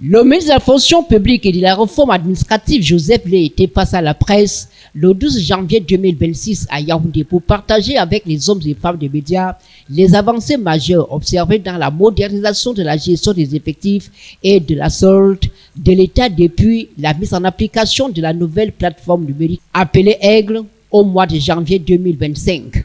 Le ministre de la fonction publique et de la réforme administrative, Joseph Lé, était face à la presse le 12 janvier 2026 à Yaoundé pour partager avec les hommes et femmes des médias les avancées majeures observées dans la modernisation de la gestion des effectifs et de la solde de l'État depuis la mise en application de la nouvelle plateforme numérique appelée Aigle au mois de janvier 2025.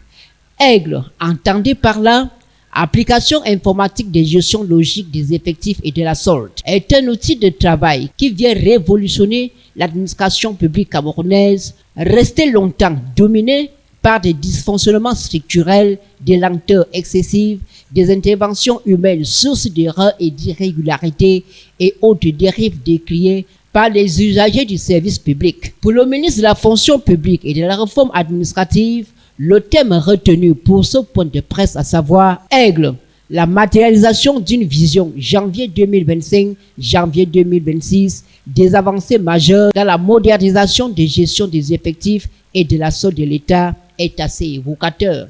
Aigle, entendez par là application informatique de gestion logique des effectifs et de la solde, est un outil de travail qui vient révolutionner l'administration publique camerounaise, restée longtemps dominée par des dysfonctionnements structurels, des lenteurs excessives, des interventions humaines sources d'erreurs et d'irrégularités et autres dérives décriées par les usagers du service public. Pour le ministre de la fonction publique et de la réforme administrative, le thème retenu pour ce point de presse, à savoir Aigle, la matérialisation d'une vision janvier 2025-janvier 2026, des avancées majeures dans la modernisation de gestion des effectifs et de la solde de l'État est assez évocateur.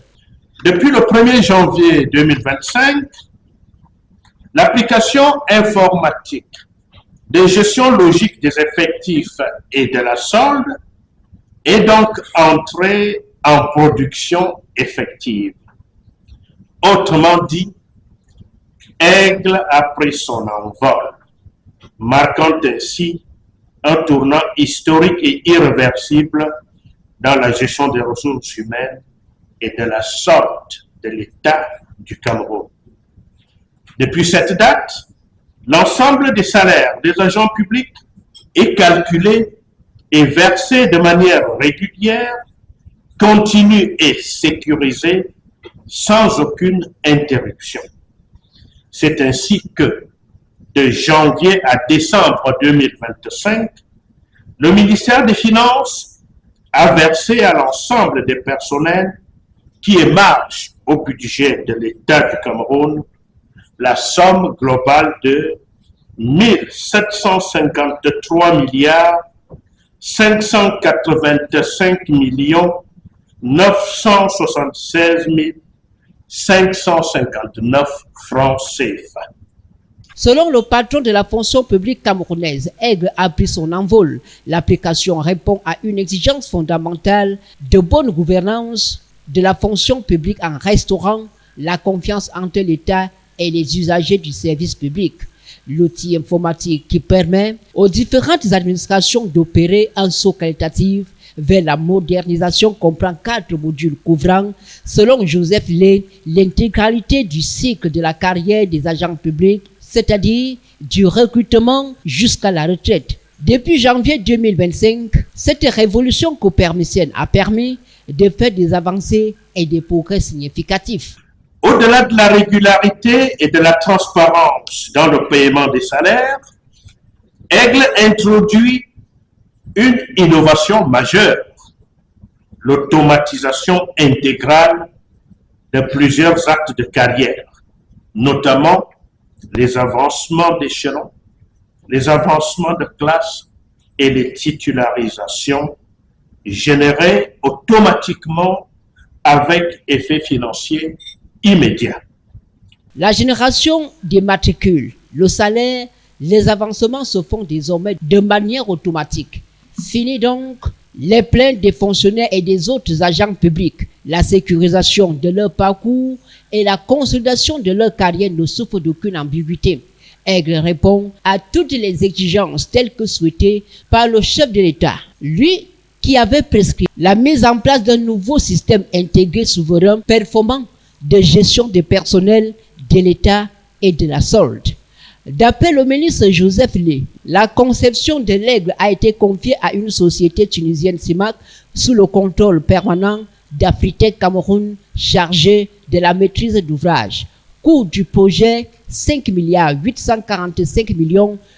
Depuis le 1er janvier 2025, l'application informatique de gestion logique des effectifs et de la solde est donc entrée en production effective. Autrement dit, Aigle a pris son envol, marquant ainsi un tournant historique et irréversible dans la gestion des ressources humaines et de la solde de l'État du Cameroun. Depuis cette date, l'ensemble des salaires des agents publics est calculé et versé de manière régulière, continue et sécurisée sans aucune interruption. C'est ainsi que, de janvier à décembre 2025, le ministère des Finances a versé à l'ensemble des personnels qui émargent au budget de l'État du Cameroun la somme globale de 1753 milliards 585 millions 976 559 francs CFA. Selon le patron de la fonction publique camerounaise, Aigle a pris son envol. L'application répond à une exigence fondamentale de bonne gouvernance de la fonction publique en restaurant la confiance entre l'État et les usagers du service public. L'outil informatique qui permet aux différentes administrations d'opérer un saut qualitatif vers la modernisation comprend 4 modules couvrant, selon Joseph Lé, l'intégralité du cycle de la carrière des agents publics, c'est-à-dire du recrutement jusqu'à la retraite. Depuis janvier 2025, cette révolution copernicienne a permis de faire des avancées et des progrès significatifs. Au-delà de la régularité et de la transparence dans le paiement des salaires, Aigle introduit une innovation majeure, l'automatisation intégrale de plusieurs actes de carrière, notamment les avancements d'échelon, les avancements de classe et les titularisations générées automatiquement avec effet financier immédiat. La génération des matricules, le salaire, les avancements se font désormais de manière automatique. Fini donc les plaintes des fonctionnaires et des autres agents publics. La sécurisation de leur parcours et la consolidation de leur carrière ne souffrent d'aucune ambiguïté. Aigle répond à toutes les exigences telles que souhaitées par le chef de l'État. Lui qui avait prescrit la mise en place d'un nouveau système intégré souverain performant de gestion des personnels de l'État et de la solde. D'après le ministre Joseph Lé, la conception de l'Aigle a été confiée à une société tunisienne CIMAC sous le contrôle permanent d'Afritech Cameroun chargée de la maîtrise d'ouvrage. Coût du projet 5 845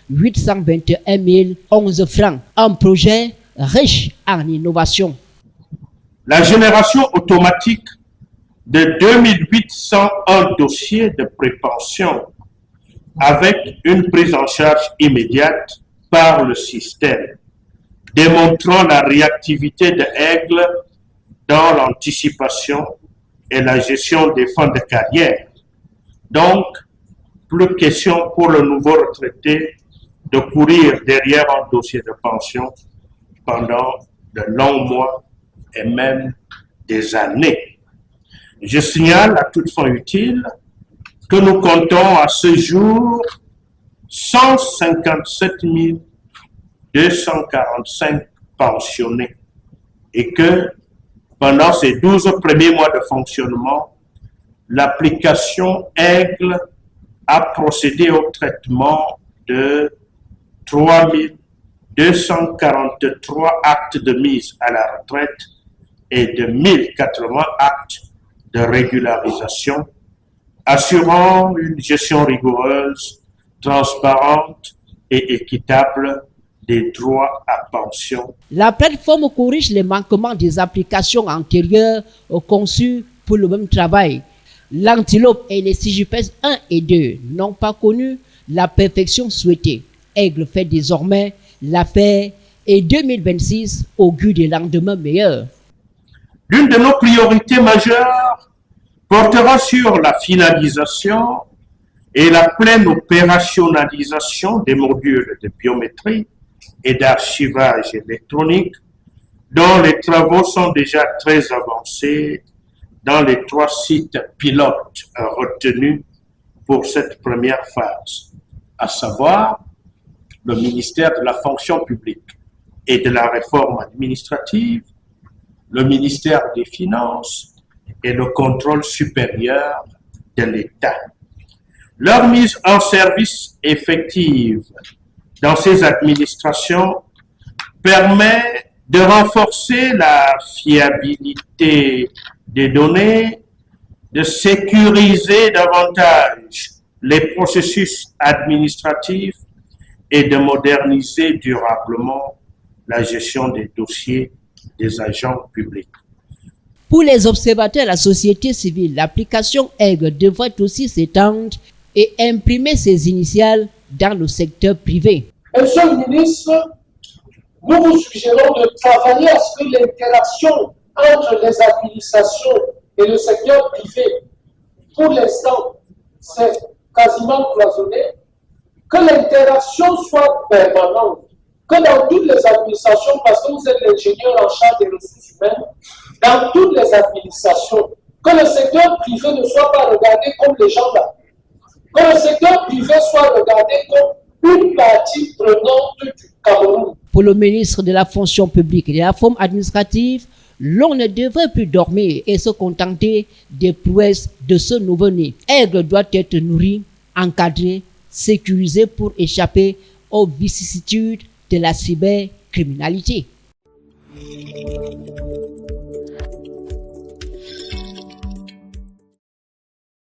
821 011 francs. Un projet riche en innovation. La génération automatique de 2801 dossiers de prépension avec une prise en charge immédiate par le système, démontrant la réactivité de Aigle dans l'anticipation et la gestion des fonds de carrière. Donc, plus question pour le nouveau retraité de courir derrière un dossier de pension pendant de longs mois et même des années. Je signale à toute fin utile que nous comptons à ce jour 157 245 pensionnés et que pendant ces 12 premiers mois de fonctionnement, l'application Aigle a procédé au traitement de 3 243 actes de mise à la retraite et de 1080 actes de régularisation, assurant une gestion rigoureuse, transparente et équitable des droits à pension. La plateforme corrige les manquements des applications antérieures conçues pour le même travail. L'Antilope et les CJPS 1 et 2 n'ont pas connu la perfection souhaitée. Aigle fait désormais l'affaire et 2026 augure des lendemains meilleurs. L'une de nos priorités majeures portera sur la finalisation et la pleine opérationnalisation des modules de biométrie et d'archivage électronique, dont les travaux sont déjà très avancés dans les 3 sites pilotes retenus pour cette première phase, à savoir le ministère de la fonction publique et de la réforme administrative, le ministère des Finances et le contrôle supérieur de l'État. Leur mise en service effective dans ces administrations permet de renforcer la fiabilité des données, de sécuriser davantage les processus administratifs et de moderniser durablement la gestion des dossiers des agents publics. Pour les observateurs de la société civile, l'application Aigle devrait aussi s'étendre et imprimer ses initiales dans le secteur privé. Monsieur le ministre, nous vous suggérons de travailler à ce que l'interaction entre les administrations et le secteur privé, pour l'instant, c'est quasiment cloisonné, que l'interaction soit permanente, que dans toutes les administrations, parce que vous êtes l'ingénieur en charge des ressources humaines, dans toutes les administrations, que le secteur privé ne soit pas regardé comme les gens là, que le secteur privé soit regardé comme une partie prenante du Cameroun. Pour le ministre de la fonction publique et de la réforme administrative, l'on ne devrait plus dormir et se contenter des prouesses de ce nouveau-né. Aigle doit être nourri, encadré, sécurisé pour échapper aux vicissitudes de la cybercriminalité.